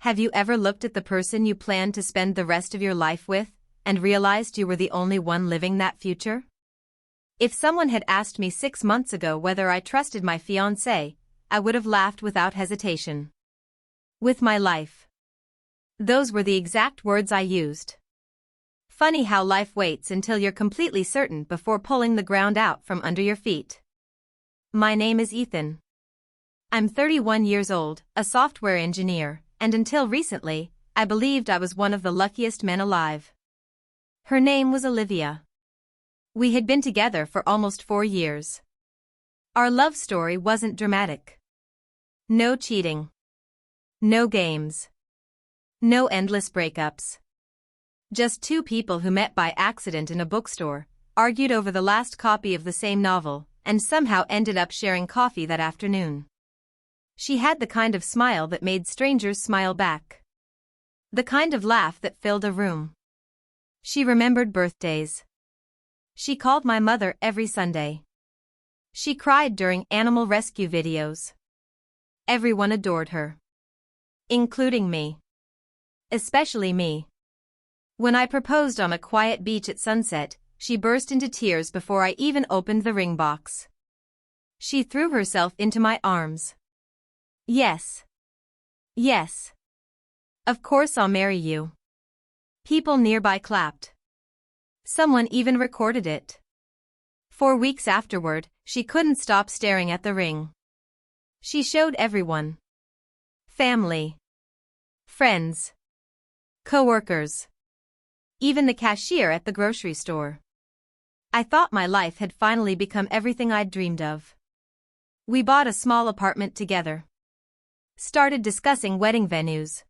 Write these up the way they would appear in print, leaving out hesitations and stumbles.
Have you ever looked at the person you planned to spend the rest of your life with, and realized you were the only one living that future? If someone had asked me 6 months ago whether I trusted my fiancé, I would have laughed without hesitation. With my life. Those were the exact words I used. Funny how life waits until you're completely certain before pulling the ground out from under your feet. My name is Ethan. I'm 31 years old, a software engineer, and until recently, I believed I was one of the luckiest men alive. Her name was Olivia. We had been together for almost 4 years. Our love story wasn't dramatic. No cheating. No games. No endless breakups. Just two people who met by accident in a bookstore, argued over the last copy of the same novel, and somehow ended up sharing coffee that afternoon. She had the kind of smile that made strangers smile back. The kind of laugh that filled a room. She remembered birthdays. She called my mother every Sunday. She cried during animal rescue videos. Everyone adored her. Including me. Especially me. When I proposed on a quiet beach at sunset, she burst into tears before I even opened the ring box. She threw herself into my arms. Yes. Yes. Of course I'll marry you. People nearby clapped. Someone even recorded it. 4 weeks afterward, she couldn't stop staring at the ring. She showed everyone. Family. Friends. Co-workers. Even the cashier at the grocery store. I thought my life had finally become everything I'd dreamed of. We bought a small apartment together. Started discussing wedding venues.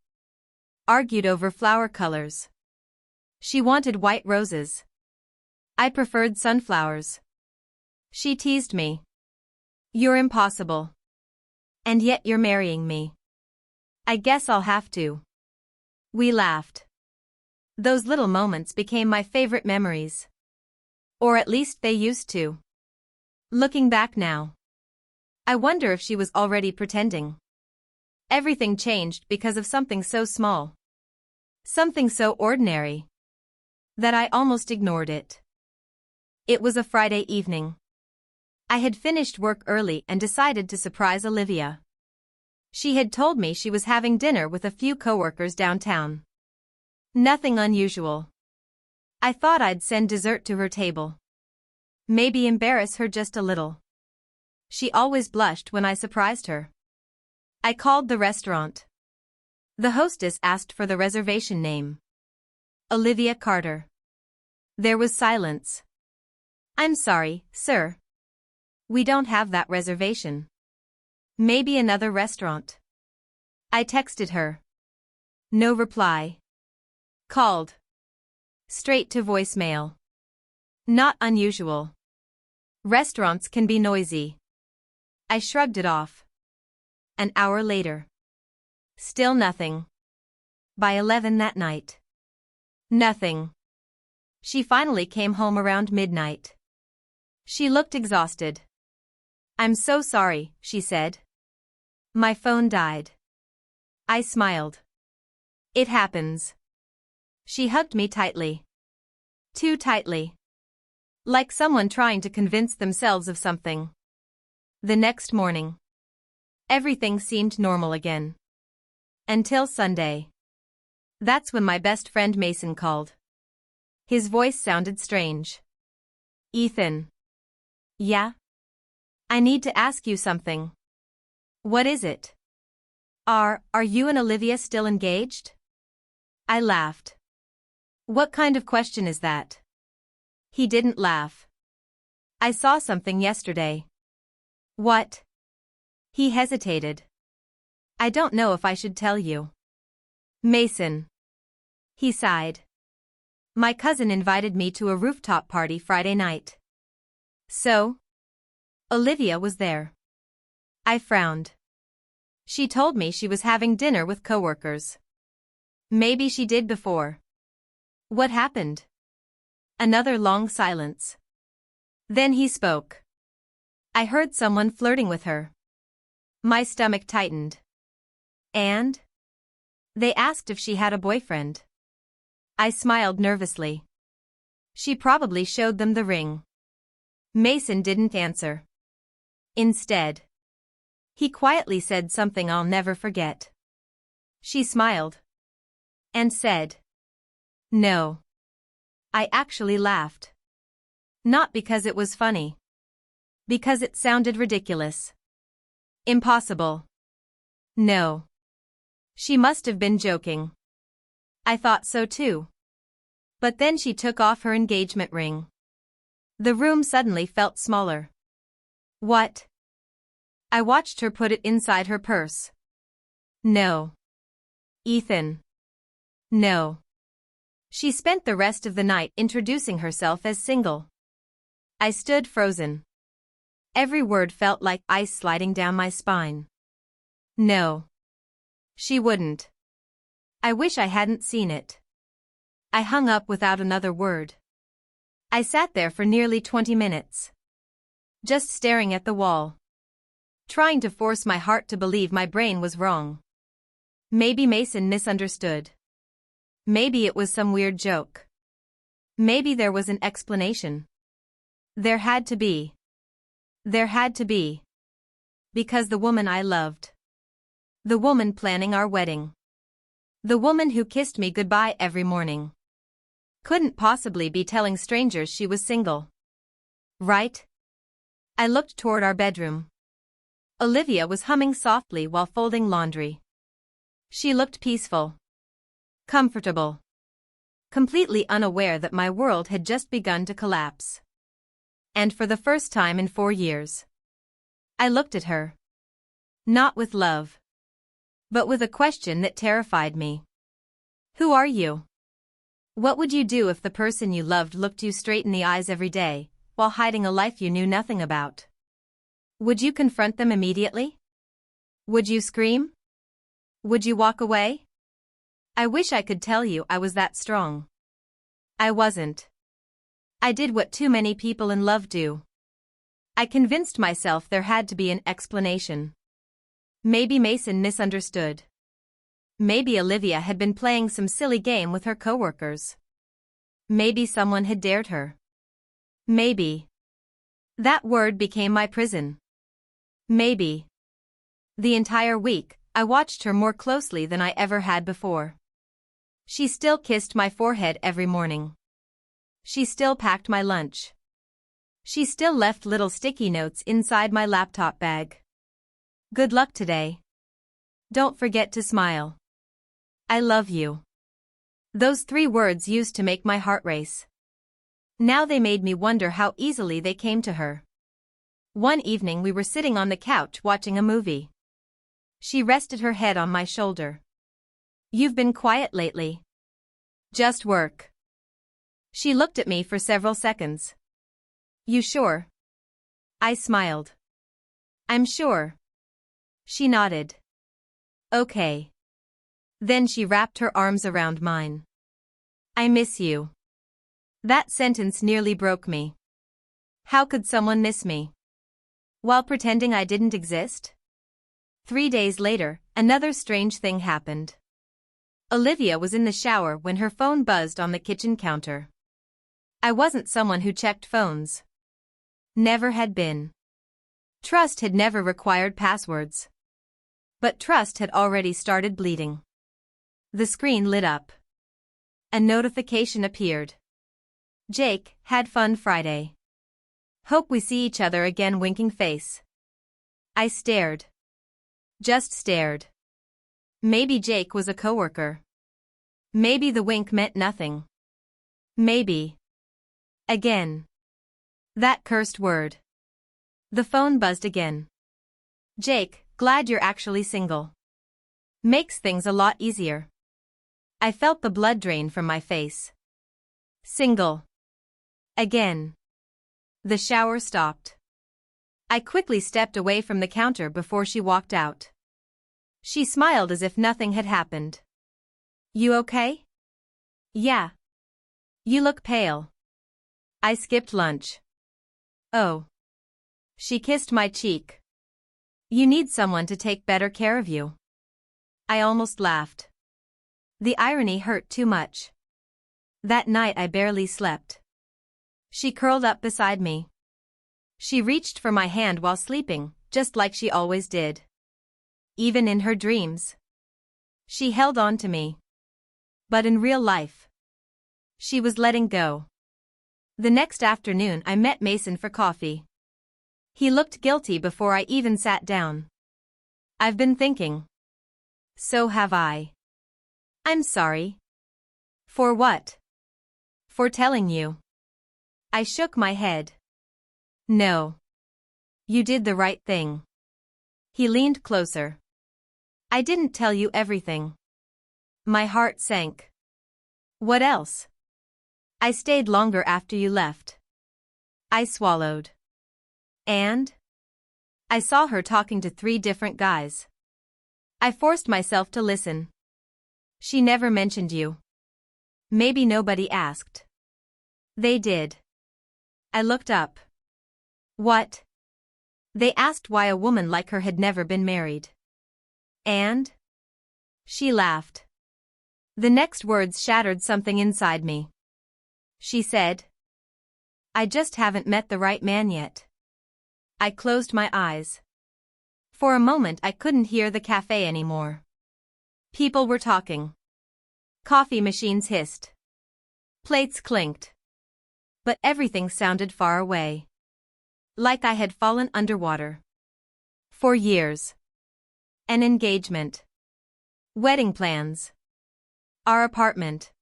Argued over flower colors. She wanted white roses. I preferred sunflowers. She teased me. You're impossible. And yet you're marrying me. I guess I'll have to. We laughed. Those little moments became my favorite memories. Or at least they used to. Looking back now, I wonder if she was already pretending. Everything changed because of something so small. Something so ordinary. That I almost ignored it. It was a Friday evening. I had finished work early and decided to surprise Olivia. She had told me she was having dinner with a few coworkers downtown. Nothing unusual. I thought I'd send dessert to her table. Maybe embarrass her just a little. She always blushed when I surprised her. I called the restaurant. The hostess asked for the reservation name. Olivia Carter. There was silence. I'm sorry, sir. We don't have that reservation. Maybe another restaurant. I texted her. No reply. Called. Straight to voicemail. Not unusual. Restaurants can be noisy. I shrugged it off. An hour later. Still nothing. By 11 that night. Nothing. She finally came home around midnight. She looked exhausted. I'm so sorry, she said. My phone died. I smiled. It happens. She hugged me tightly. Too tightly. Like someone trying to convince themselves of something. The next morning. Everything seemed normal again. Until Sunday. That's when my best friend Mason called. His voice sounded strange. Ethan. Yeah? I need to ask you something. What is it? Are you and Olivia still engaged? I laughed. What kind of question is that? He didn't laugh. I saw something yesterday. What? He hesitated. I don't know if I should tell you. Mason. He sighed. My cousin invited me to a rooftop party Friday night. So? Olivia was there. I frowned. She told me she was having dinner with coworkers. Maybe she did before. What happened? Another long silence. Then he spoke. I heard someone flirting with her. My stomach tightened. And? They asked if she had a boyfriend. I smiled nervously. She probably showed them the ring. Mason didn't answer. Instead, he quietly said something I'll never forget. She smiled. And said, "No." I actually laughed. Not because it was funny. Because it sounded ridiculous. Impossible. No. She must have been joking. I thought so too. But then she took off her engagement ring. The room suddenly felt smaller. What? I watched her put it inside her purse. No. Ethan. No. She spent the rest of the night introducing herself as single. I stood frozen. Every word felt like ice sliding down my spine. No. She wouldn't. I wish I hadn't seen it. I hung up without another word. I sat there for nearly 20 minutes. Just staring at the wall. Trying to force my heart to believe my brain was wrong. Maybe Mason misunderstood. Maybe it was some weird joke. Maybe there was an explanation. There had to be. There had to be. Because the woman I loved. The woman planning our wedding. The woman who kissed me goodbye every morning. Couldn't possibly be telling strangers she was single. Right? I looked toward our bedroom. Olivia was humming softly while folding laundry. She looked peaceful. Comfortable. Completely unaware that my world had just begun to collapse. And for the first time in 4 years. I looked at her. Not with love. But with a question that terrified me. Who are you? What would you do if the person you loved looked you straight in the eyes every day, while hiding a life you knew nothing about? Would you confront them immediately? Would you scream? Would you walk away? I wish I could tell you I was that strong. I wasn't. I did what too many people in love do. I convinced myself there had to be an explanation. Maybe Mason misunderstood. Maybe Olivia had been playing some silly game with her coworkers. Maybe someone had dared her. Maybe. That word became my prison. Maybe. The entire week, I watched her more closely than I ever had before. She still kissed my forehead every morning. She still packed my lunch. She still left little sticky notes inside my laptop bag. Good luck today. Don't forget to smile. I love you. Those 3 words used to make my heart race. Now they made me wonder how easily they came to her. One evening we were sitting on the couch watching a movie. She rested her head on my shoulder. You've been quiet lately. Just work. She looked at me for several seconds. You sure? I smiled. I'm sure. She nodded. Okay. Then she wrapped her arms around mine. I miss you. That sentence nearly broke me. How could someone miss me? While pretending I didn't exist? 3 days later, another strange thing happened. Olivia was in the shower when her phone buzzed on the kitchen counter. I wasn't someone who checked phones. Never had been. Trust had never required passwords. But trust had already started bleeding. The screen lit up. A notification appeared. Jake, had fun Friday. Hope we see each other again, winking face. I stared. Just stared. Maybe Jake was a coworker. Maybe the wink meant nothing. Maybe. Again. That cursed word. The phone buzzed again. Jake, glad you're actually single. Makes things a lot easier. I felt the blood drain from my face. Single. Again. The shower stopped. I quickly stepped away from the counter before she walked out. She smiled as if nothing had happened. You okay? Yeah. You look pale. I skipped lunch. Oh. She kissed my cheek. You need someone to take better care of you. I almost laughed. The irony hurt too much. That night I barely slept. She curled up beside me. She reached for my hand while sleeping, just like she always did. Even in her dreams. She held on to me. But in real life, she was letting go. The next afternoon I met Mason for coffee. He looked guilty before I even sat down. I've been thinking. So have I. I'm sorry. For what? For telling you. I shook my head. No. You did the right thing. He leaned closer. I didn't tell you everything. My heart sank. What else? I stayed longer after you left. I swallowed. And? I saw her talking to 3 different guys. I forced myself to listen. She never mentioned you. Maybe nobody asked. They did. I looked up. What? They asked why a woman like her had never been married. And? She laughed. The next words shattered something inside me. She said, I just haven't met the right man yet. I closed my eyes. For a moment I couldn't hear the cafe anymore. People were talking. Coffee machines hissed. Plates clinked. But everything sounded far away. Like I had fallen underwater. For years. An engagement. Wedding plans. Our apartment.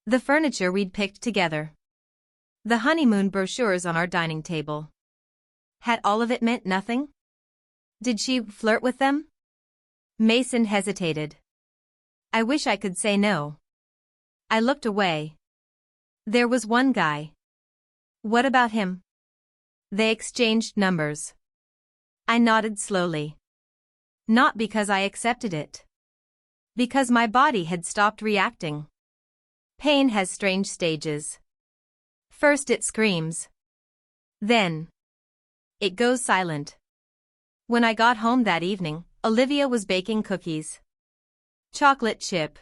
The furniture we'd picked together. The honeymoon brochures on our dining table. Had all of it meant nothing? Did she flirt with them? Mason hesitated. I wish I could say no. I looked away. There was one guy. What about him? They exchanged numbers. I nodded slowly. Not because I accepted it. Because my body had stopped reacting. Pain has strange stages. First it screams. Then it goes silent. When I got home that evening, Olivia was baking cookies. Chocolate chip.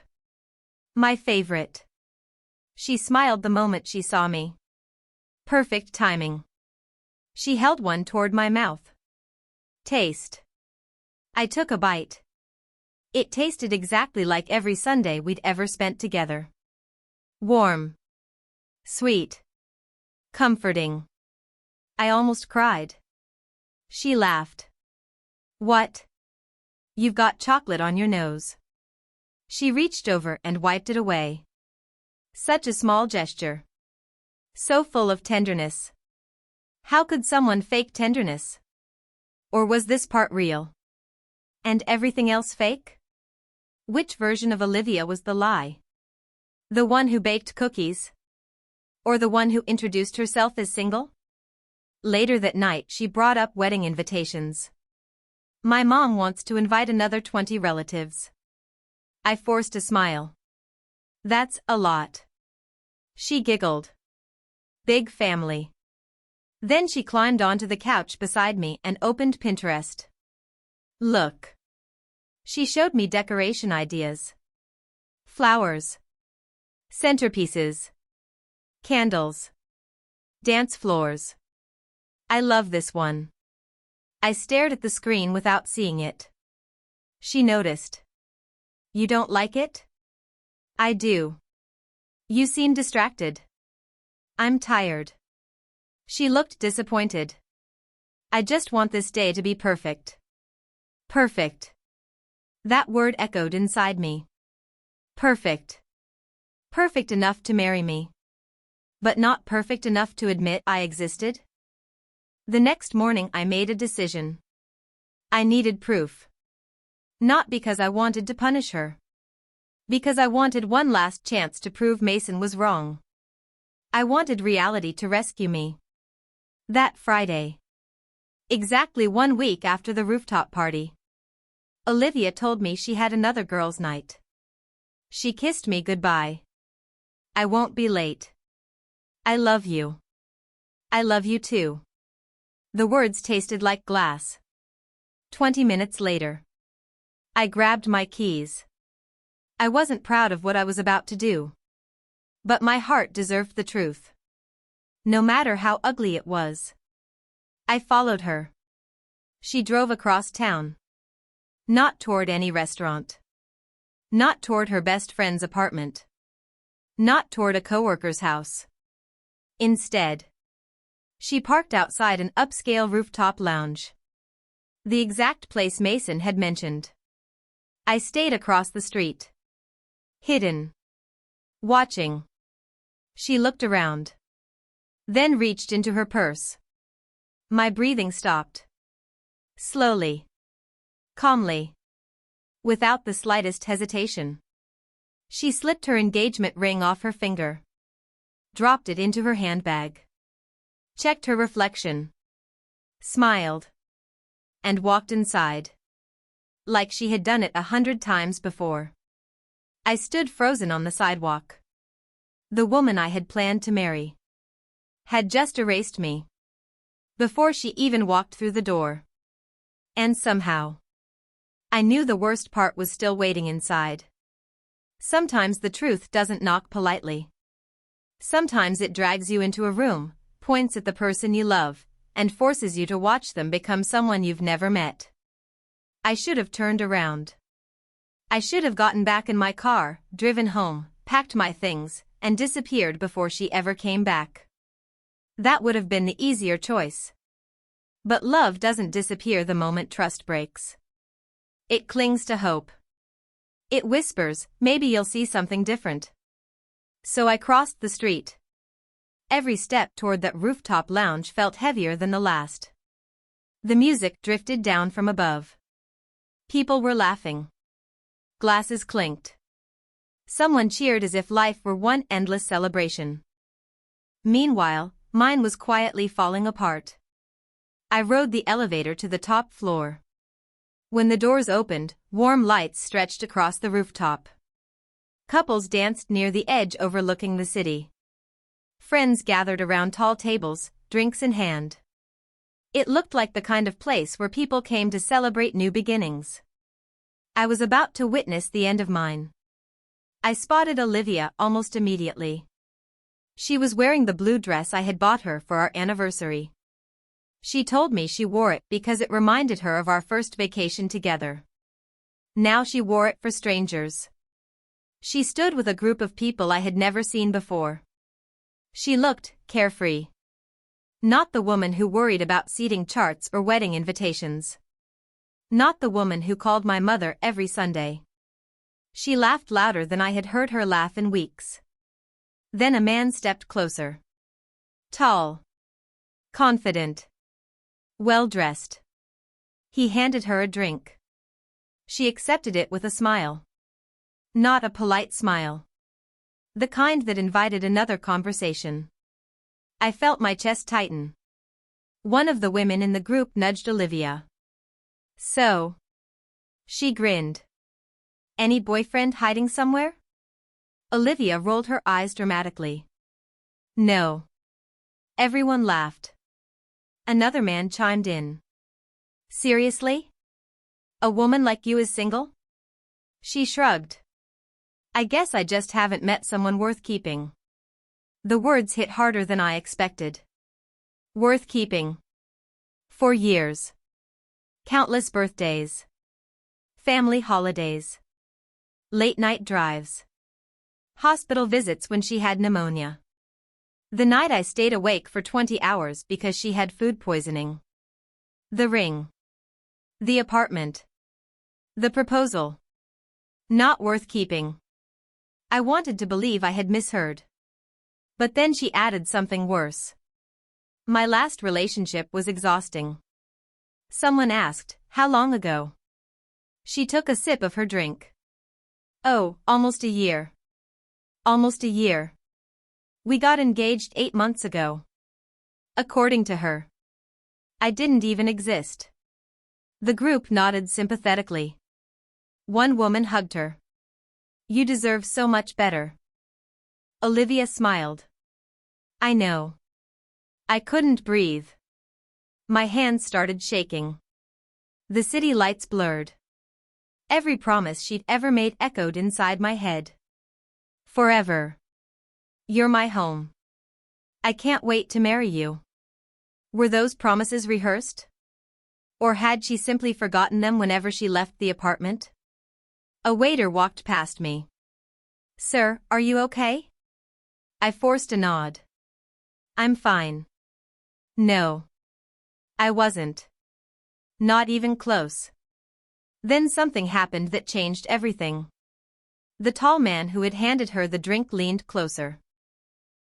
My favorite. She smiled the moment she saw me. Perfect timing. She held one toward my mouth. Taste. I took a bite. It tasted exactly like every Sunday we'd ever spent together. Warm. Sweet. Comforting. I almost cried. She laughed. What? You've got chocolate on your nose. She reached over and wiped it away. Such a small gesture. So full of tenderness. How could someone fake tenderness? Or was this part real? And everything else fake? Which version of Olivia was the lie? The one who baked cookies? Or the one who introduced herself as single? Later that night she brought up wedding invitations. My mom wants to invite another 20 relatives. I forced a smile. That's a lot. She giggled. Big family. Then she climbed onto the couch beside me and opened Pinterest. Look. She showed me decoration ideas. Flowers. Centerpieces. Candles. Dance floors. I love this one. I stared at the screen without seeing it. She noticed. You don't like it? I do. You seem distracted. I'm tired. She looked disappointed. I just want this day to be perfect. Perfect. That word echoed inside me. Perfect. Perfect enough to marry me. But not perfect enough to admit I existed? The next morning I made a decision. I needed proof. Not because I wanted to punish her. Because I wanted one last chance to prove Mason was wrong. I wanted reality to rescue me. That Friday. Exactly 1 week after the rooftop party. Olivia told me she had another girls' night. She kissed me goodbye. I won't be late. I love you. I love you too. The words tasted like glass. 20 minutes later. I grabbed my keys. I wasn't proud of what I was about to do. But my heart deserved the truth. No matter how ugly it was. I followed her. She drove across town. Not toward any restaurant. Not toward her best friend's apartment. Not toward a coworker's house. Instead, she parked outside an upscale rooftop lounge. The exact place Mason had mentioned. I stayed across the street. Hidden. Watching. She looked around. Then reached into her purse. My breathing stopped. Slowly. Calmly. Without the slightest hesitation. She slipped her engagement ring off her finger. Dropped it into her handbag. Checked her reflection. Smiled. And walked inside. Like she had done it 100 times before. I stood frozen on the sidewalk. The woman I had planned to marry had just erased me before she even walked through the door. And somehow, I knew the worst part was still waiting inside. Sometimes the truth doesn't knock politely. Sometimes it drags you into a room, points at the person you love, and forces you to watch them become someone you've never met. I should have turned around. I should have gotten back in my car, driven home, packed my things, and disappeared before she ever came back. That would have been the easier choice. But love doesn't disappear the moment trust breaks. It clings to hope. It whispers, maybe you'll see something different. So I crossed the street. Every step toward that rooftop lounge felt heavier than the last. The music drifted down from above. People were laughing. Glasses clinked. Someone cheered as if life were one endless celebration. Meanwhile, mine was quietly falling apart. I rode the elevator to the top floor. When the doors opened, warm lights stretched across the rooftop. Couples danced near the edge overlooking the city. Friends gathered around tall tables, drinks in hand. It looked like the kind of place where people came to celebrate new beginnings. I was about to witness the end of mine. I spotted Olivia almost immediately. She was wearing the blue dress I had bought her for our anniversary. She told me she wore it because it reminded her of our first vacation together. Now she wore it for strangers. She stood with a group of people I had never seen before. She looked carefree. Not the woman who worried about seating charts or wedding invitations. Not the woman who called my mother every Sunday. She laughed louder than I had heard her laugh in weeks. Then a man stepped closer. Tall. Confident. Well-dressed. He handed her a drink. She accepted it with a smile. Not a polite smile. The kind that invited another conversation. I felt my chest tighten. One of the women in the group nudged Olivia. So? She grinned. Any boyfriend hiding somewhere? Olivia rolled her eyes dramatically. No. Everyone laughed. Another man chimed in. Seriously? A woman like you is single? She shrugged. I guess I just haven't met someone worth keeping. The words hit harder than I expected. Worth keeping. For years. Countless birthdays. Family holidays. Late-night drives. Hospital visits when she had pneumonia. The night I stayed awake for 20 hours because she had food poisoning. The ring. The apartment. The proposal. Not worth keeping. I wanted to believe I had misheard. But then she added something worse. My last relationship was exhausting. Someone asked, how long ago? She took a sip of her drink. Oh, almost a year. Almost a year. We got engaged 8 months ago. According to her. I didn't even exist. The group nodded sympathetically. One woman hugged her. You deserve so much better. Olivia smiled. I know. I couldn't breathe. My hands started shaking. The city lights blurred. Every promise she'd ever made echoed inside my head. Forever. You're my home. I can't wait to marry you. Were those promises rehearsed? Or had she simply forgotten them whenever she left the apartment? A waiter walked past me. Sir, are you okay? I forced a nod. I'm fine. No. I wasn't. Not even close. Then something happened that changed everything. The tall man who had handed her the drink leaned closer.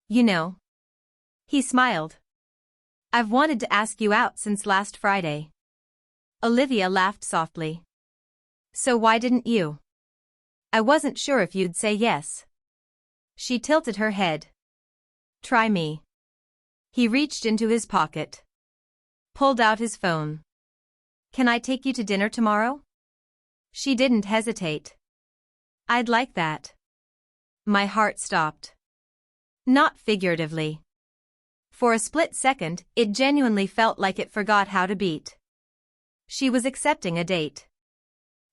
You know. He smiled. I've wanted to ask you out since last Friday. Olivia laughed softly. So why didn't you? I wasn't sure if you'd say yes. She tilted her head. Try me. He reached into his pocket. Pulled out his phone. Can I take you to dinner tomorrow? She didn't hesitate. I'd like that. My heart stopped. Not figuratively. For a split second, it genuinely felt like it forgot how to beat. She was accepting a date.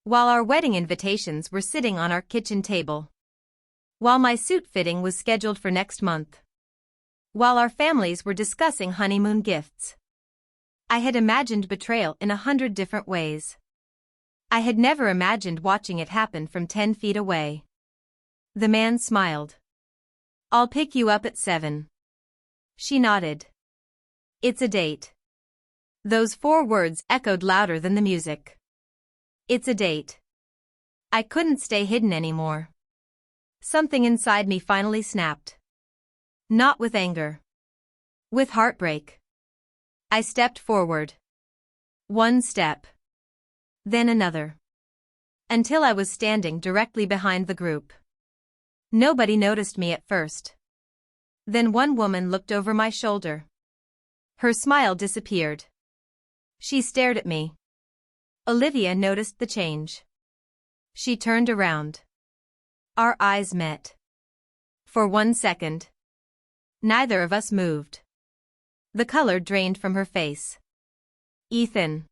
While our wedding invitations were sitting on our kitchen table. While my suit fitting was scheduled for next month. While our families were discussing honeymoon gifts. I had imagined betrayal in 100 different ways. I had never imagined watching it happen from 10 feet away. The man smiled. I'll pick you up at 7. She nodded. It's a date. Those 4 words echoed louder than the music. It's a date. I couldn't stay hidden anymore. Something inside me finally snapped. Not with anger. With heartbreak. I stepped forward. 1 step. Then another. Until I was standing directly behind the group. Nobody noticed me at first. Then one woman looked over my shoulder. Her smile disappeared. She stared at me. Olivia noticed the change. She turned around. Our eyes met. For 1 second. Neither of us moved. The color drained from her face. Ethan.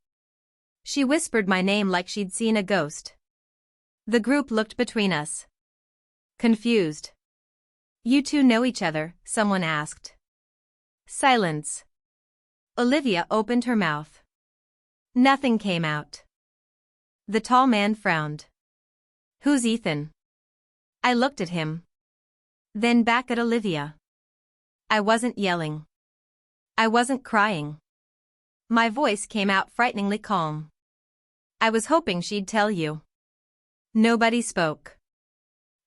She whispered my name like she'd seen a ghost. The group looked between us. Confused. You two know each other, someone asked. Silence. Olivia opened her mouth. Nothing came out. The tall man frowned. Who's Ethan? I looked at him. Then back at Olivia. I wasn't yelling. I wasn't crying. My voice came out frighteningly calm. I was hoping she'd tell you. Nobody spoke.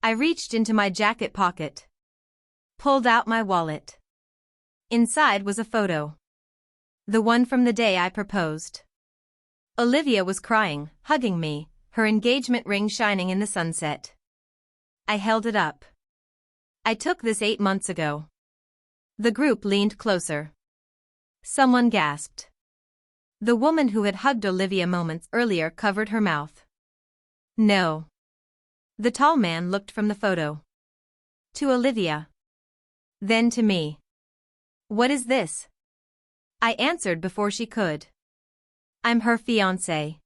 I reached into my jacket pocket. Pulled out my wallet. Inside was a photo. The one from the day I proposed. Olivia was crying, hugging me, her engagement ring shining in the sunset. I held it up. I took this 8 months ago. The group leaned closer. Someone gasped. The woman who had hugged Olivia moments earlier covered her mouth. No. The tall man looked from the photo. To Olivia. Then to me. What is this? I answered before she could. I'm her fiancé.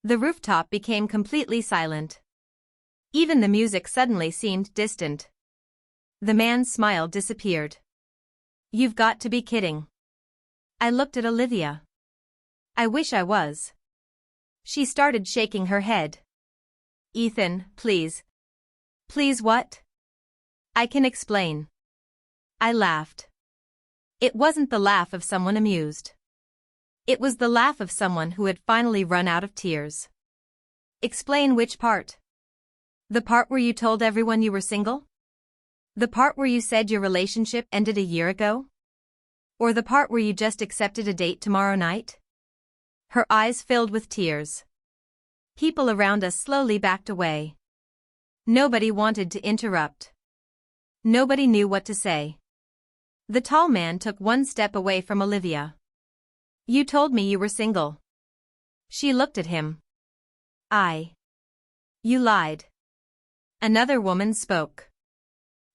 The rooftop became completely silent. Even the music suddenly seemed distant. The man's smile disappeared. You've got to be kidding. I looked at Olivia. I wish I was. She started shaking her head. Ethan, please. Please what? I can explain. I laughed. It wasn't the laugh of someone amused. It was the laugh of someone who had finally run out of tears. Explain which part? The part where you told everyone you were single? The part where you said your relationship ended a year ago? Or the part where you just accepted a date tomorrow night? Her eyes filled with tears. People around us slowly backed away. Nobody wanted to interrupt. Nobody knew what to say. The tall man took 1 step away from Olivia. You told me you were single. She looked at him. You lied. Another woman spoke.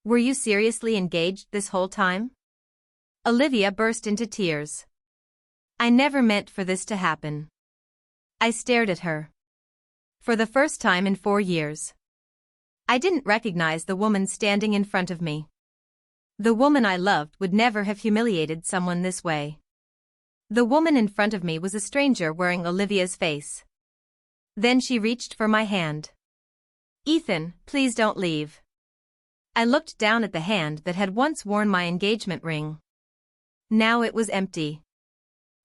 Were you seriously engaged this whole time? Olivia burst into tears. I never meant for this to happen. I stared at her. For the first time in 4 years. I didn't recognize the woman standing in front of me. The woman I loved would never have humiliated someone this way. The woman in front of me was a stranger wearing Olivia's face. Then she reached for my hand. "Ethan, please don't leave." I looked down at the hand that had once worn my engagement ring. Now it was empty.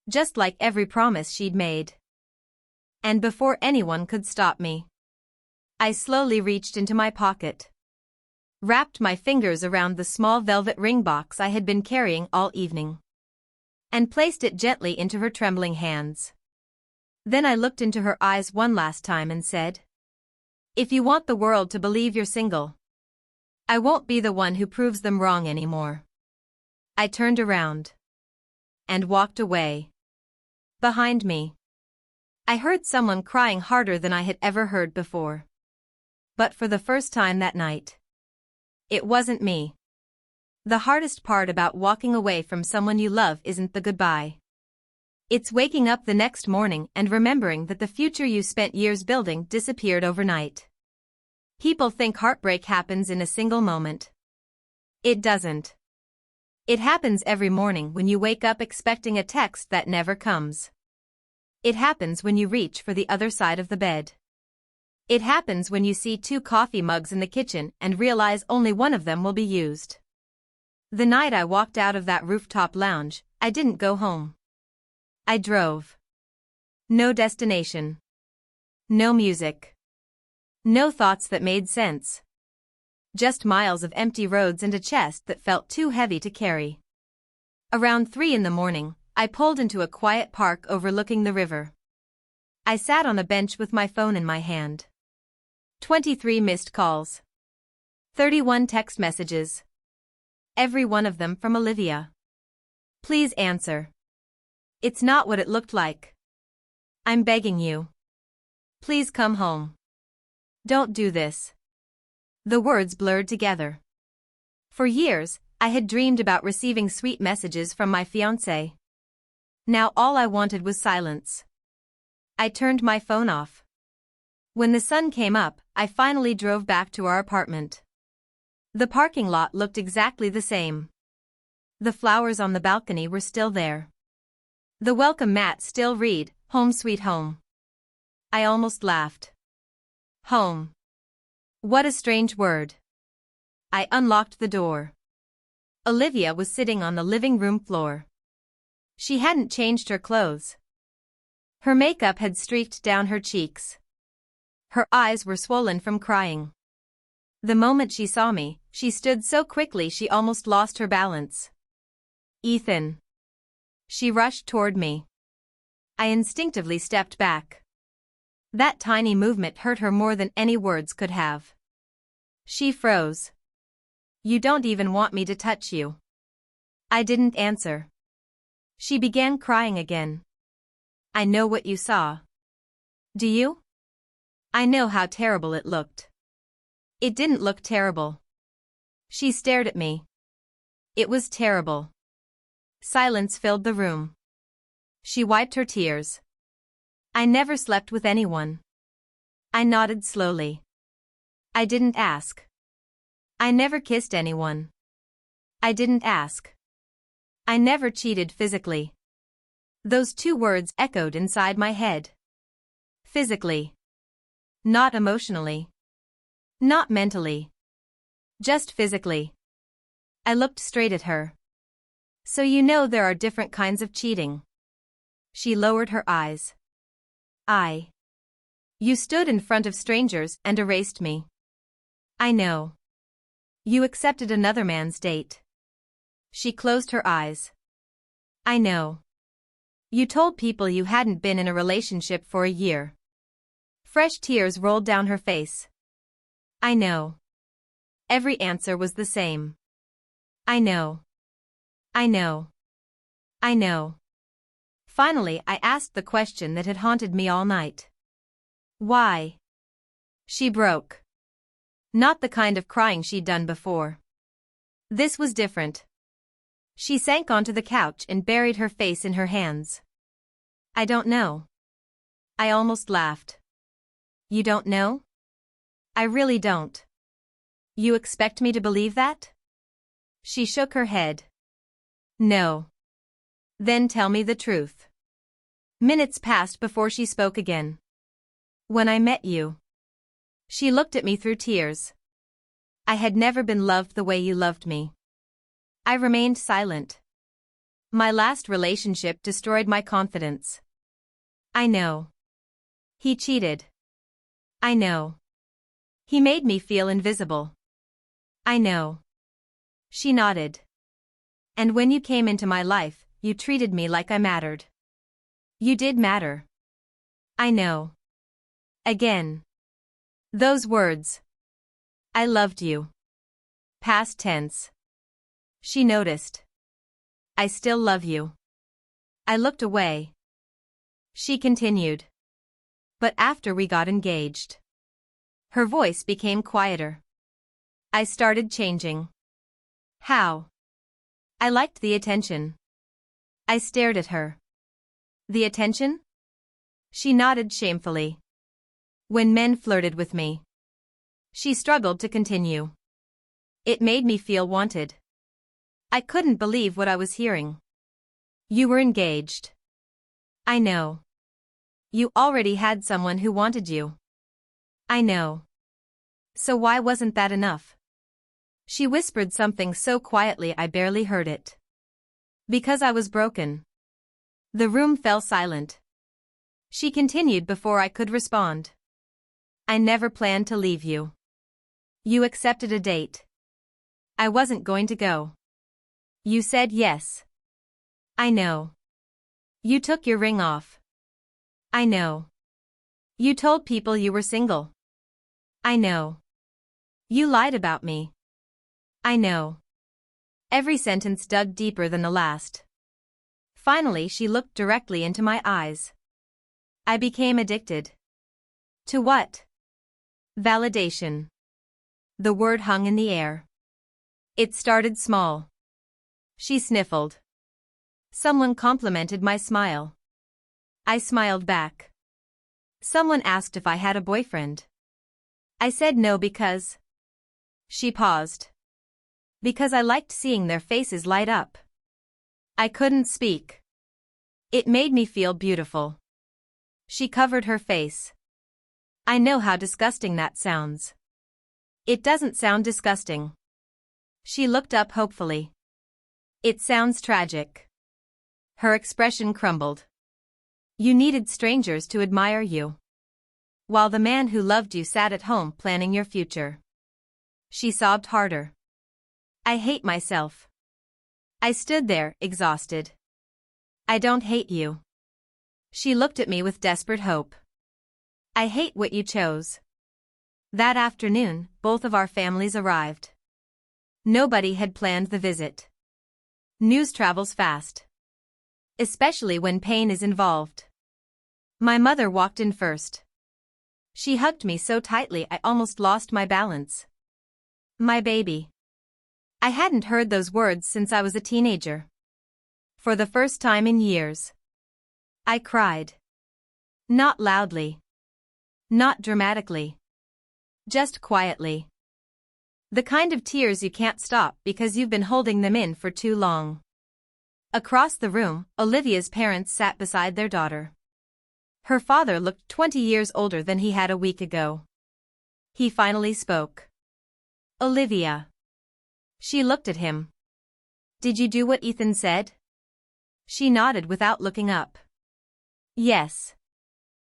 Just like every promise she'd made. And before anyone could stop me, I slowly reached into my pocket, wrapped my fingers around the small velvet ring box I had been carrying all evening, and placed it gently into her trembling hands. Then I looked into her eyes one last time and said, "If you want the world to believe you're single, I won't be the one who proves them wrong anymore." I turned around and walked away. Behind me, I heard someone crying harder than I had ever heard before. But for the first time that night, it wasn't me. The hardest part about walking away from someone you love isn't the goodbye. It's waking up the next morning and remembering that the future you spent years building disappeared overnight. People think heartbreak happens in a single moment. It doesn't. It happens every morning when you wake up expecting a text that never comes. It happens when you reach for the other side of the bed. It happens when you see 2 coffee mugs in the kitchen and realize only one of them will be used. The night I walked out of that rooftop lounge, I didn't go home. I drove. No destination. No music. No thoughts that made sense. Just miles of empty roads and a chest that felt too heavy to carry. Around 3 in the morning, I pulled into a quiet park overlooking the river. I sat on a bench with my phone in my hand. 23 missed calls. 31 text messages. Every one of them from Olivia. "Please answer. It's not what it looked like. I'm begging you. Please come home. Don't do this." The words blurred together. For years, I had dreamed about receiving sweet messages from my fiancé. Now all I wanted was silence. I turned my phone off. When the sun came up, I finally drove back to our apartment. The parking lot looked exactly the same. The flowers on the balcony were still there. The welcome mat still read, "Home Sweet Home." I almost laughed. Home. What a strange word. I unlocked the door. Olivia was sitting on the living room floor. She hadn't changed her clothes. Her makeup had streaked down her cheeks. Her eyes were swollen from crying. The moment she saw me, she stood so quickly she almost lost her balance. "Ethan." She rushed toward me. I instinctively stepped back. That tiny movement hurt her more than any words could have. She froze. "You don't even want me to touch you." I didn't answer. She began crying again. "I know what you saw." "Do you?" "I know how terrible it looked." "It didn't look terrible." She stared at me. "It was terrible." Silence filled the room. She wiped her tears. "I never slept with anyone." I nodded slowly. "I didn't ask." "I never kissed anyone." I didn't ask. "I never cheated physically." Those 2 words echoed inside my head. Physically. Not emotionally. Not mentally. Just physically. I looked straight at her. "So you know there are different kinds of cheating." She lowered her eyes. You stood in front of strangers and erased me." "I know. You accepted another man's date." She closed her eyes. "I know. You told people you hadn't been in a relationship for a year." Fresh tears rolled down her face. "I know." Every answer was the same. "I know. I know. I know." Finally, I asked the question that had haunted me all night. "Why?" She broke. Not the kind of crying she'd done before. This was different. She sank onto the couch and buried her face in her hands. "I don't know." I almost laughed. You don't know? I really don't. You expect me to believe that? She shook her head. No. Then tell me the truth. Minutes passed before she spoke again. When I met you. She looked at me through tears. I had never been loved the way you loved me. I remained silent. My last relationship destroyed my confidence. I know. He cheated. I know. He made me feel invisible. I know. She nodded. And when you came into my life, you treated me like I mattered. You did matter. I know. Again. Those words. I loved you. Past tense. She noticed. I still love you. I looked away. She continued. But after we got engaged. Her voice became quieter. I started changing. How? I liked the attention. I stared at her. The attention? She nodded shamefully. When men flirted with me. She struggled to continue. It made me feel wanted. I couldn't believe what I was hearing. You were engaged. I know. You already had someone who wanted you. I know. So why wasn't that enough? She whispered something so quietly I barely heard it. Because I was broken. The room fell silent. She continued before I could respond. I never planned to leave you. You accepted a date. I wasn't going to go. You said yes. I know. You took your ring off. I know. You told people you were single. I know. You lied about me. I know. Every sentence dug deeper than the last. Finally, she looked directly into my eyes. I became addicted. To what? Validation. The word hung in the air. It started small. She sniffled. Someone complimented my smile. I smiled back. Someone asked if I had a boyfriend. I said no because. She paused. Because I liked seeing their faces light up. I couldn't speak. It made me feel beautiful. She covered her face. I know how disgusting that sounds. It doesn't sound disgusting. She looked up hopefully. It sounds tragic. Her expression crumbled. You needed strangers to admire you. While the man who loved you sat at home planning your future. She sobbed harder. I hate myself. I stood there, exhausted. I don't hate you. She looked at me with desperate hope. I hate what you chose. That afternoon, both of our families arrived. Nobody had planned the visit. News travels fast. Especially when pain is involved. My mother walked in first. She hugged me so tightly I almost lost my balance. My baby. I hadn't heard those words since I was a teenager. For the first time in years. I cried. Not loudly. Not dramatically. Just quietly. The kind of tears you can't stop because you've been holding them in for too long. Across the room, Olivia's parents sat beside their daughter. Her father looked 20 years older than he had a week ago. He finally spoke. Olivia. She looked at him. Did you do what Ethan said? She nodded without looking up. Yes.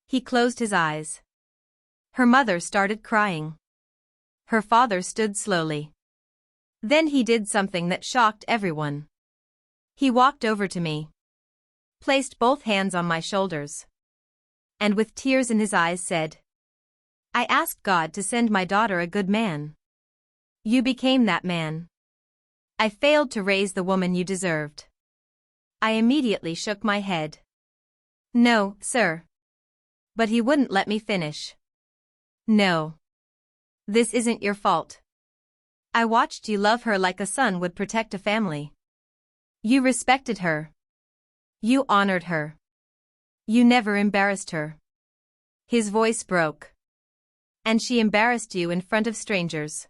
He closed his eyes. Her mother started crying. Her father stood slowly. Then he did something that shocked everyone. He walked over to me. Placed both hands on my shoulders. And with tears in his eyes said, I asked God to send my daughter a good man. You became that man. I failed to raise the woman you deserved. I immediately shook my head. No, sir. But he wouldn't let me finish. No. This isn't your fault. I watched you love her like a son would protect a family. You respected her. You honored her. You never embarrassed her. His voice broke. And she embarrassed you in front of strangers.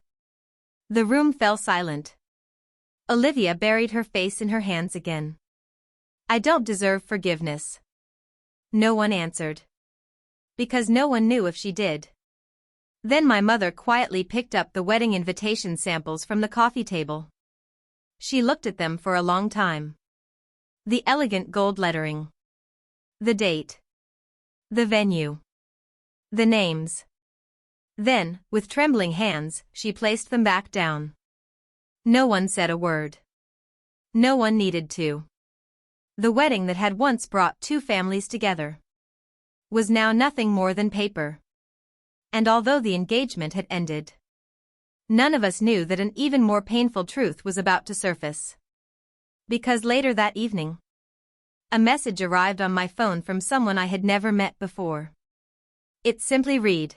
The room fell silent. Olivia buried her face in her hands again. I don't deserve forgiveness. No one answered. Because no one knew if she did. Then my mother quietly picked up the wedding invitation samples from the coffee table. She looked at them for a long time. The elegant gold lettering. The date. The venue. The names. Then, with trembling hands, she placed them back down. No one said a word. No one needed to. The wedding that had once brought two families together was now nothing more than paper. And although the engagement had ended, none of us knew that an even more painful truth was about to surface. Because later that evening, a message arrived on my phone from someone I had never met before. It simply read,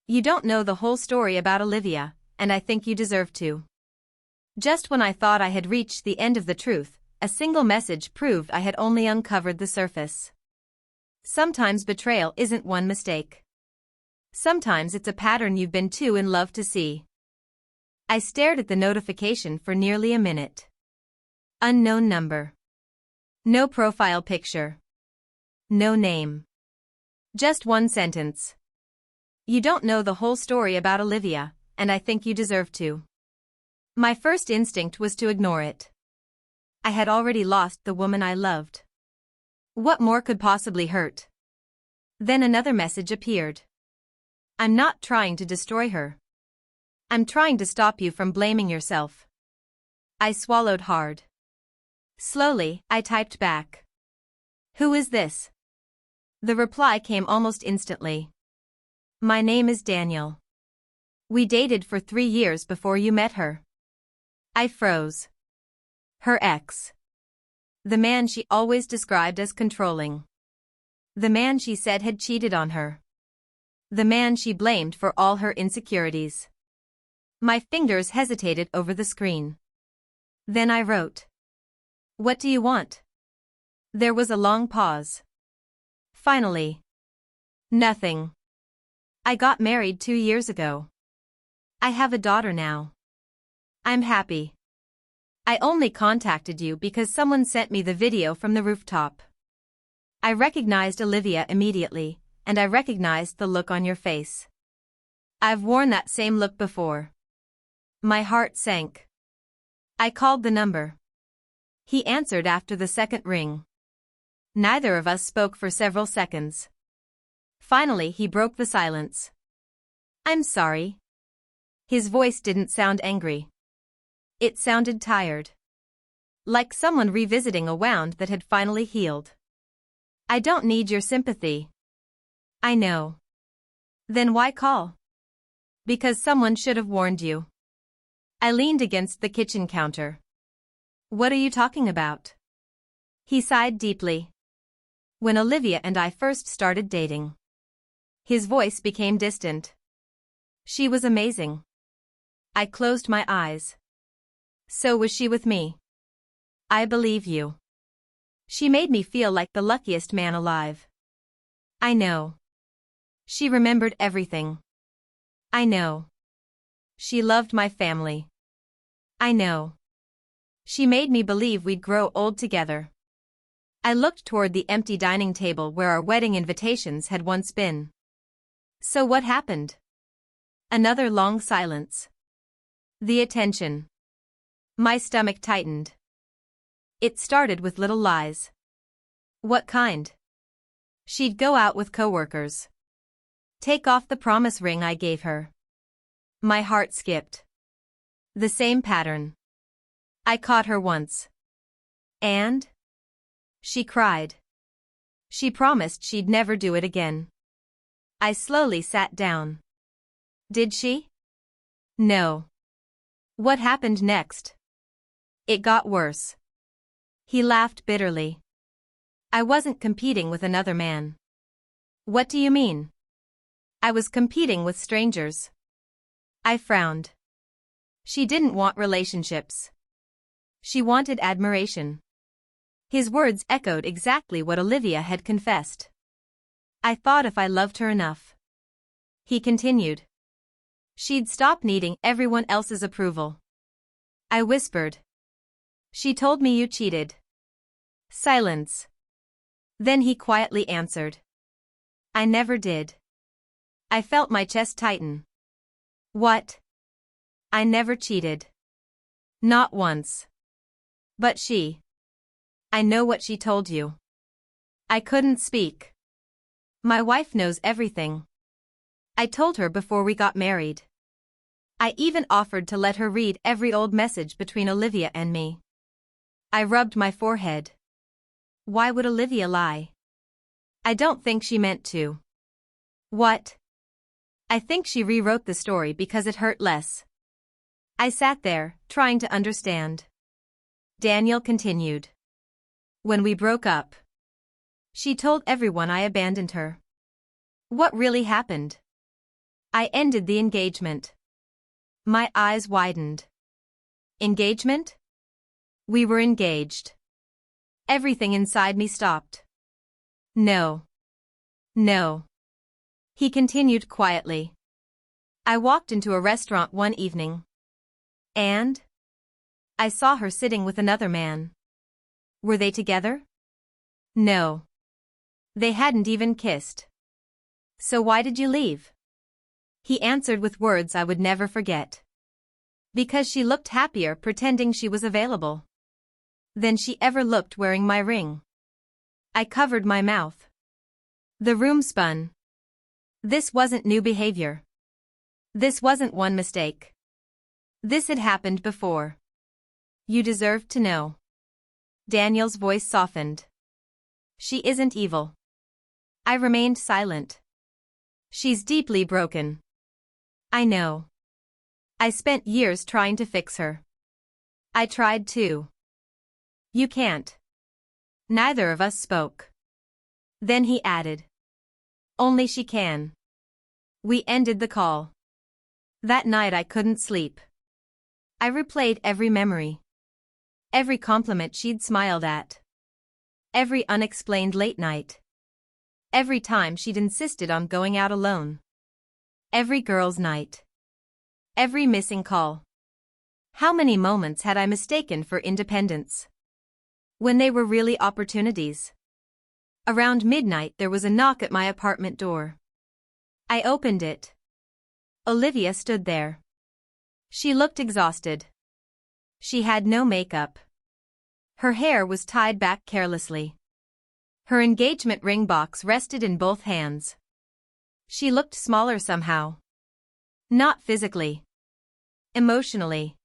"You don't know the whole story about Olivia, and I think you deserve to." Just when I thought I had reached the end of the truth, a single message proved I had only uncovered the surface. Sometimes betrayal isn't one mistake. Sometimes it's a pattern you've been too in love to see. I stared at the notification for nearly a minute. Unknown number. No profile picture. No name. Just one sentence. "You don't know the whole story about Olivia, and I think you deserve to." My first instinct was to ignore it. I had already lost the woman I loved. What more could possibly hurt? Then another message appeared. "I'm not trying to destroy her. I'm trying to stop you from blaming yourself." I swallowed hard. Slowly, I typed back. "Who is this?" The reply came almost instantly. "My name is Daniel. We dated for 3 years before you met her." I froze. Her ex. The man she always described as controlling. The man she said had cheated on her. The man she blamed for all her insecurities. My fingers hesitated over the screen. Then I wrote, "What do you want?" There was a long pause. Finally. "Nothing. I got married 2 years ago. I have a daughter now. I'm happy. I only contacted you because someone sent me the video from the rooftop. I recognized Olivia immediately, and I recognized the look on your face. I've worn that same look before." My heart sank. I called the number. He answered after the second ring. Neither of us spoke for several seconds. Finally, he broke the silence. "I'm sorry." His voice didn't sound angry. It sounded tired. Like someone revisiting a wound that had finally healed. "I don't need your sympathy." "I know." "Then why call?" "Because someone should have warned you." I leaned against the kitchen counter. "What are you talking about?" He sighed deeply. "When Olivia and I first started dating." His voice became distant. "She was amazing." I closed my eyes. "So was she with me." "I believe you." "She made me feel like the luckiest man alive." "I know." "She remembered everything." "I know." "She loved my family." "I know." "She made me believe we'd grow old together." I looked toward the empty dining table where our wedding invitations had once been. "So what happened?" Another long silence. The attention. My stomach tightened. "It started with little lies." "What kind?" "She'd go out with coworkers. Take off the promise ring I gave her." My heart skipped. The same pattern. "I caught her once." "And?" "She cried. She promised she'd never do it again." I slowly sat down. "Did she?" "No." "What happened next?" "It got worse." He laughed bitterly. "I wasn't competing with another man." "What do you mean?" "I was competing with strangers." I frowned. "She didn't want relationships. She wanted admiration." His words echoed exactly what Olivia had confessed. "I thought if I loved her enough, He continued. She'd stop needing everyone else's approval. I whispered. She told me you cheated. Silence. Then he quietly answered. I never did. I felt my chest tighten. What? I never cheated. Not once. But she. I know what she told you. I couldn't speak. My wife knows everything. I told her before we got married. I even offered to let her read every old message between Olivia and me. I rubbed my forehead. Why would Olivia lie? I don't think she meant to. What? I think she rewrote the story because it hurt less. I sat there, trying to understand. Daniel continued. When we broke up, she told everyone I abandoned her. What really happened? I ended the engagement. My eyes widened. Engagement? We were engaged. Everything inside me stopped. No. No. He continued quietly. I walked into a restaurant one evening. And? I saw her sitting with another man. Were they together? No. They hadn't even kissed. So why did you leave? He answered with words I would never forget. Because she looked happier pretending she was available than she ever looked wearing my ring. I covered my mouth. The room spun. This wasn't new behavior. This wasn't one mistake. This had happened before. You deserved to know. Daniel's voice softened. She isn't evil. I remained silent. She's deeply broken. I know. I spent years trying to fix her. I tried too. You can't. Neither of us spoke. Then he added. Only she can. We ended the call. That night I couldn't sleep. I replayed every memory. Every compliment she'd smiled at. Every unexplained late night. Every time she'd insisted on going out alone. Every girls' night. Every missing call. How many moments had I mistaken for independence? When they were really opportunities. Around midnight there was a knock at my apartment door. I opened it. Olivia stood there. She looked exhausted. She had no makeup. Her hair was tied back carelessly. Her engagement ring box rested in both hands. She looked smaller somehow. Not physically. Emotionally.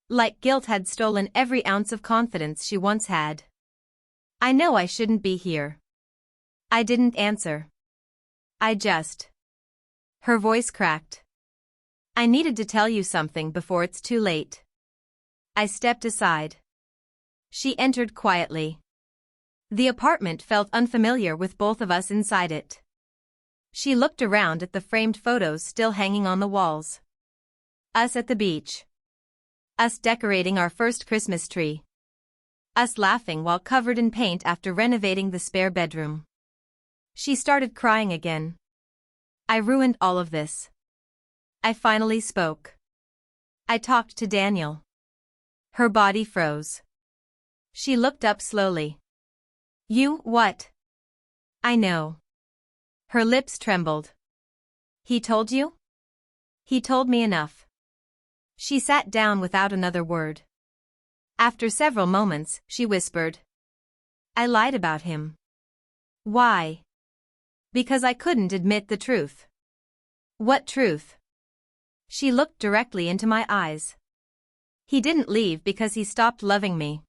Like guilt had stolen every ounce of confidence she once had. I know I shouldn't be here. I didn't answer. I just. Her voice cracked. I needed to tell you something before it's too late. I stepped aside. She entered quietly. The apartment felt unfamiliar with both of us inside it. She looked around at the framed photos still hanging on the walls. Us at the beach. Us decorating our first Christmas tree. Us laughing while covered in paint after renovating the spare bedroom. She started crying again. I ruined all of this. I finally spoke. I talked to Daniel. Her body froze. She looked up slowly. You, what? I know. Her lips trembled. He told you? He told me enough. She sat down without another word. After several moments, she whispered. I lied about him. Why? Because I couldn't admit the truth. What truth? She looked directly into my eyes. He didn't leave because he stopped loving me.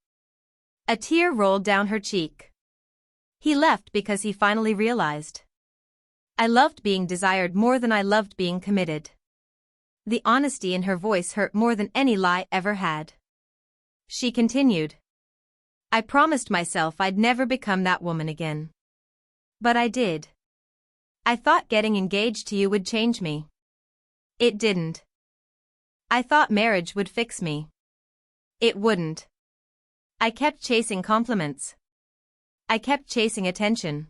A tear rolled down her cheek. He left because he finally realized. I loved being desired more than I loved being committed. The honesty in her voice hurt more than any lie ever had. She continued. I promised myself I'd never become that woman again. But I did. I thought getting engaged to you would change me. It didn't. I thought marriage would fix me. It wouldn't. I kept chasing compliments. I kept chasing attention.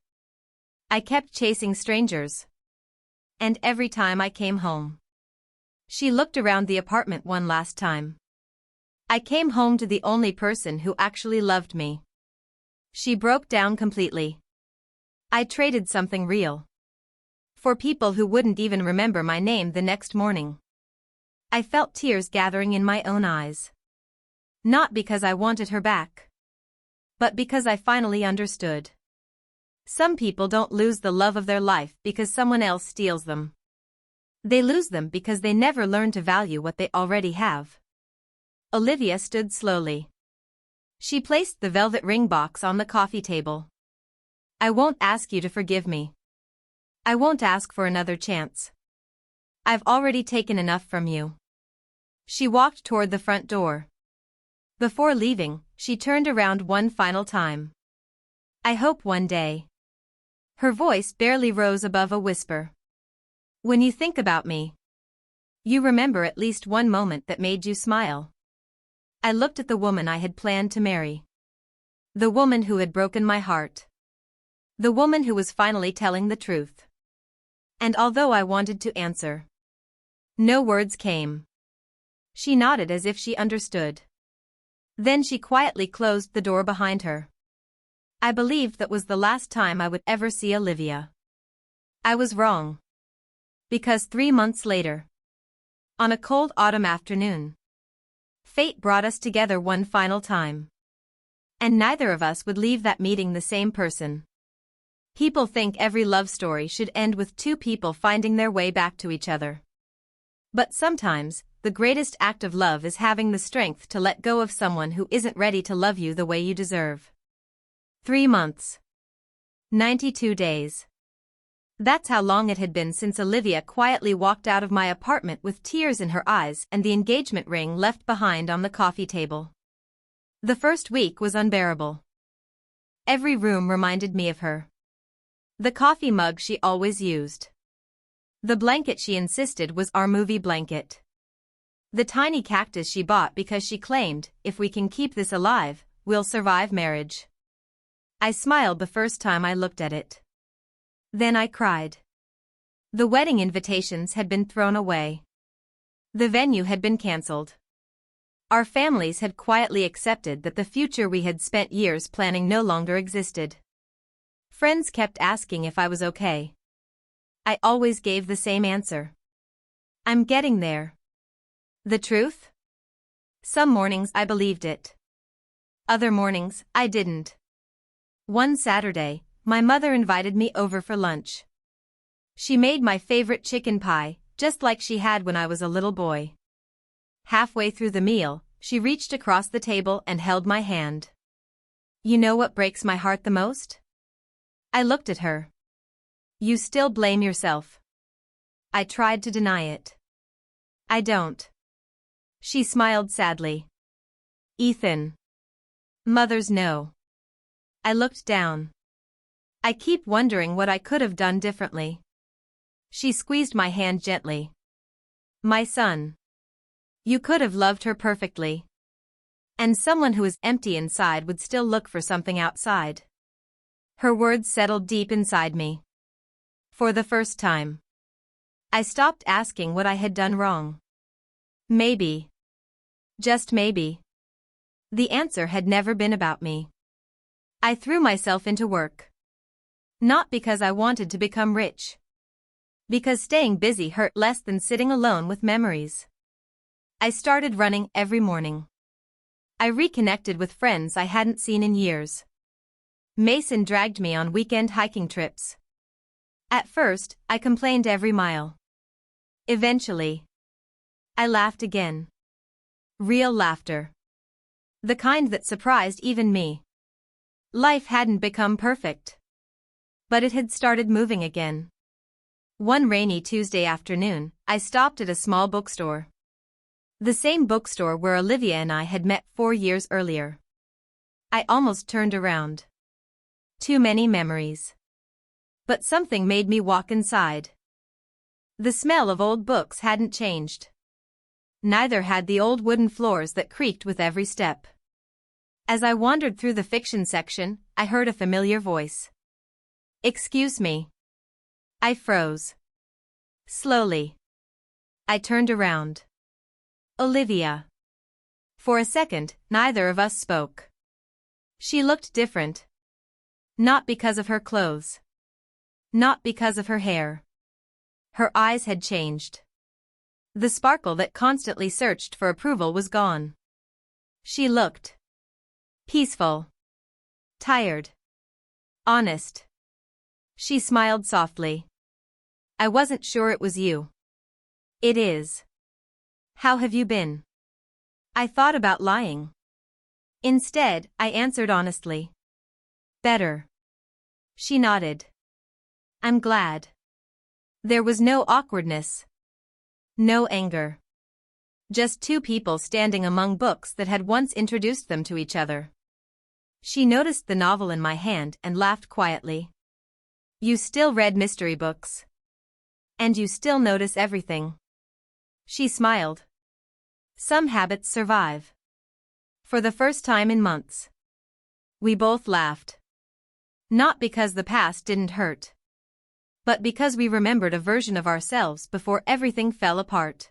I kept chasing strangers. and every time I came home. She looked around the apartment one last time. I came home to the only person who actually loved me. She broke down completely. I traded something real for people who wouldn't even remember my name the next morning. I felt tears gathering in my own eyes. Not because I wanted her back, but because I finally understood. Some people don't lose the love of their life because someone else steals them. They lose them because they never learn to value what they already have. Olivia stood slowly. She placed the velvet ring box on the coffee table. I won't ask you to forgive me. I won't ask for another chance. I've already taken enough from you. She walked toward the front door. Before leaving, she turned around one final time. I hope one day. Her voice barely rose above a whisper. When you think about me, you remember at least one moment that made you smile. I looked at the woman I had planned to marry. The woman who had broken my heart. The woman who was finally telling the truth. And although I wanted to answer, no words came. She nodded as if she understood. Then she quietly closed the door behind her. I believed that was the last time I would ever see Olivia. I was wrong. Because 3 months later, on a cold autumn afternoon, fate brought us together one final time. And neither of us would leave that meeting the same person. People think every love story should end with two people finding their way back to each other. But sometimes, the greatest act of love is having the strength to let go of someone who isn't ready to love you the way you deserve. 3 months. 92 days. That's how long it had been since Olivia quietly walked out of my apartment with tears in her eyes and the engagement ring left behind on the coffee table. The first week was unbearable. Every room reminded me of her. The coffee mug she always used. The blanket she insisted was our movie blanket. The tiny cactus she bought because she claimed, if we can keep this alive, we'll survive marriage. I smiled the first time I looked at it. Then I cried. The wedding invitations had been thrown away. The venue had been cancelled. Our families had quietly accepted that the future we had spent years planning no longer existed. Friends kept asking if I was okay. I always gave the same answer. I'm getting there. The truth? Some mornings I believed it. Other mornings, I didn't. One Saturday, my mother invited me over for lunch. She made my favorite chicken pie, just like she had when I was a little boy. Halfway through the meal, she reached across the table and held my hand. You know what breaks my heart the most? I looked at her. You still blame yourself. I tried to deny it. I don't. She smiled sadly. Ethan. Mothers know. I looked down. I keep wondering what I could have done differently. She squeezed my hand gently. My son. You could have loved her perfectly. And someone who is empty inside would still look for something outside. Her words settled deep inside me. For the first time, I stopped asking what I had done wrong. Maybe. Just maybe. The answer had never been about me. I threw myself into work. Not because I wanted to become rich. Because staying busy hurt less than sitting alone with memories. I started running every morning. I reconnected with friends I hadn't seen in years. Mason dragged me on weekend hiking trips. At first, I complained every mile. Eventually, I laughed again. Real laughter. The kind that surprised even me. Life hadn't become perfect. But it had started moving again. One rainy Tuesday afternoon, I stopped at a small bookstore. The same bookstore where Olivia and I had met 4 years earlier. I almost turned around. Too many memories. But something made me walk inside. The smell of old books hadn't changed. Neither had the old wooden floors that creaked with every step. As I wandered through the fiction section, I heard a familiar voice. Excuse me. I froze. Slowly. I turned around. Olivia. For a second, neither of us spoke. She looked different. Not because of her clothes. Not because of her hair. Her eyes had changed. The sparkle that constantly searched for approval was gone. She looked peaceful. Tired. Honest. She smiled softly. I wasn't sure it was you. It is. How have you been? I thought about lying. Instead, I answered honestly. Better. She nodded. I'm glad. There was no awkwardness. No anger. Just two people standing among books that had once introduced them to each other. She noticed the novel in my hand and laughed quietly. You still read mystery books. And you still notice everything. She smiled. Some habits survive. For the first time in months. We both laughed. Not because the past didn't hurt. But because we remembered a version of ourselves before everything fell apart.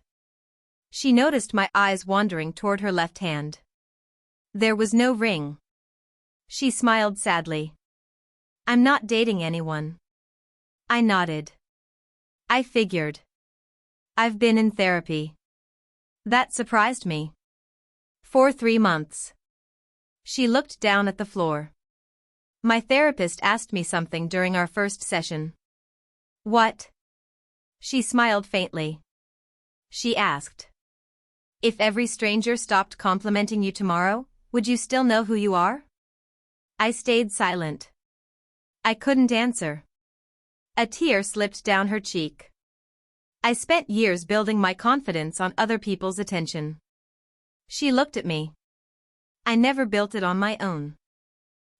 She noticed my eyes wandering toward her left hand. There was no ring. She smiled sadly. I'm not dating anyone. I nodded. I figured. I've been in therapy. That surprised me. For 3 months. She looked down at the floor. My therapist asked me something during our first session. What? She smiled faintly. She asked. If every stranger stopped complimenting you tomorrow, would you still know who you are? I stayed silent. I couldn't answer. A tear slipped down her cheek. I spent years building my confidence on other people's attention. She looked at me. I never built it on my own.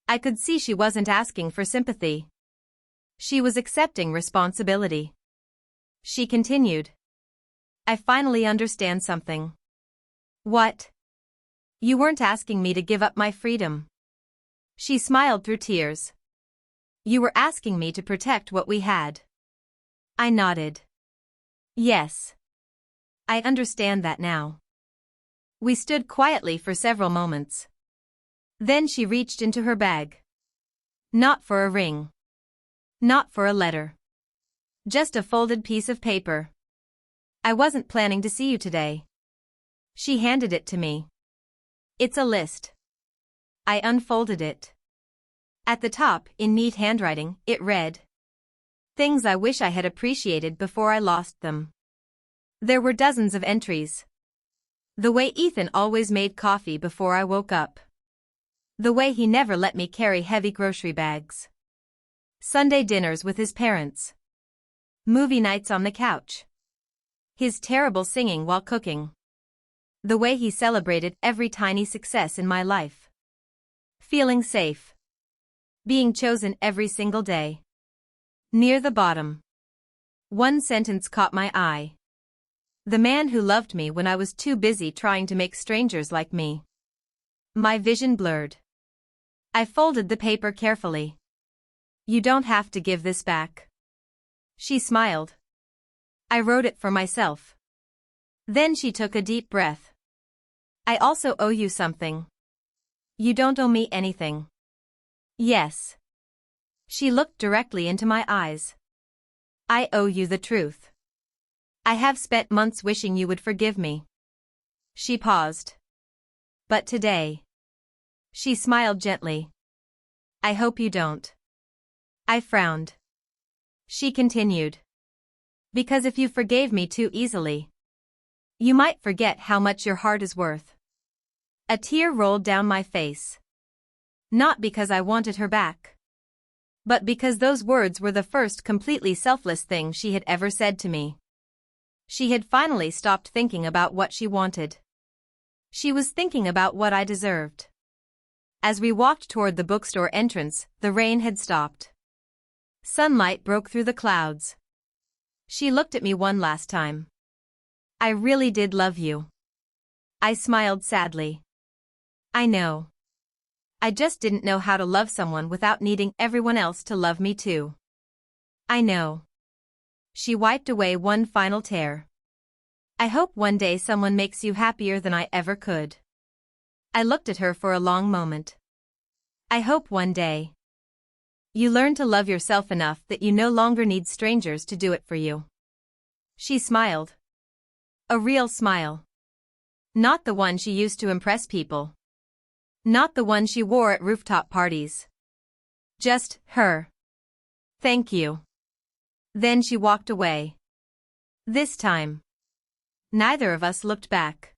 I could see she wasn't asking for sympathy. She was accepting responsibility. She continued. I finally understand something. What? You weren't asking me to give up my freedom. She smiled through tears. You were asking me to protect what we had. I nodded. Yes. I understand that now. We stood quietly for several moments. Then she reached into her bag. Not for a ring. Not for a letter. Just a folded piece of paper. I wasn't planning to see you today. She handed it to me. It's a list. I unfolded it. At the top, in neat handwriting, it read. Things I wish I had appreciated before I lost them. There were dozens of entries. The way Ethan always made coffee before I woke up. The way he never let me carry heavy grocery bags. Sunday dinners with his parents. Movie nights on the couch. His terrible singing while cooking. The way he celebrated every tiny success in my life. Feeling safe. Being chosen every single day. Near the bottom. One sentence caught my eye. The man who loved me when I was too busy trying to make strangers like me. My vision blurred. I folded the paper carefully. You don't have to give this back. She smiled. I wrote it for myself. Then she took a deep breath. I also owe you something. You don't owe me anything. Yes. She looked directly into my eyes. I owe you the truth. I have spent months wishing you would forgive me. She paused. But today. She smiled gently. I hope you don't. I frowned. She continued. Because if you forgave me too easily, you might forget how much your heart is worth. A tear rolled down my face. Not because I wanted her back. But because those words were the first completely selfless thing she had ever said to me. She had finally stopped thinking about what she wanted. She was thinking about what I deserved. As we walked toward the bookstore entrance, the rain had stopped. Sunlight broke through the clouds. She looked at me one last time. I really did love you. I smiled sadly. I know. I just didn't know how to love someone without needing everyone else to love me too. I know. she wiped away one final tear. I hope one day someone makes you happier than I ever could. I looked at her for a long moment. I hope one day you learn to love yourself enough that you no longer need strangers to do it for you. She smiled. A real smile. Not the one she used to impress people. Not the one she wore at rooftop parties. Just her. Thank you. Then she walked away. This time, neither of us looked back.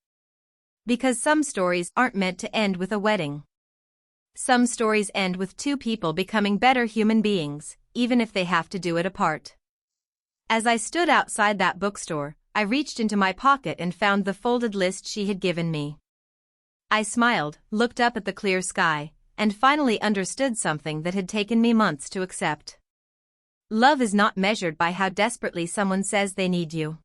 Because some stories aren't meant to end with a wedding. Some stories end with two people becoming better human beings, even if they have to do it apart. As I stood outside that bookstore, I reached into my pocket and found the folded list she had given me. I smiled, looked up at the clear sky, and finally understood something that had taken me months to accept. Love is not measured by how desperately someone says they need you.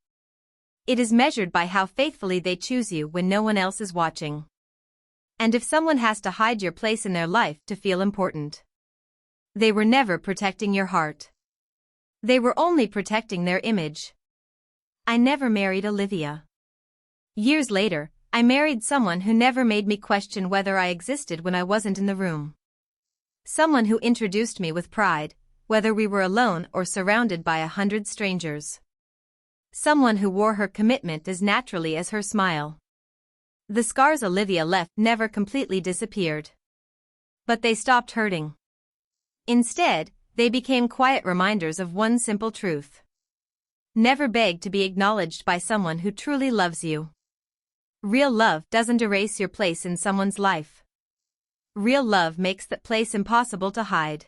It is measured by how faithfully they choose you when no one else is watching. And if someone has to hide your place in their life to feel important, they were never protecting your heart. They were only protecting their image. I never married Olivia. Years later, I married someone who never made me question whether I existed when I wasn't in the room. Someone who introduced me with pride, whether we were alone or surrounded by 100 strangers. Someone who wore her commitment as naturally as her smile. The scars Olivia left never completely disappeared. But they stopped hurting. Instead, they became quiet reminders of one simple truth. Never beg to be acknowledged by someone who truly loves you. Real love doesn't erase your place in someone's life. Real love makes that place impossible to hide.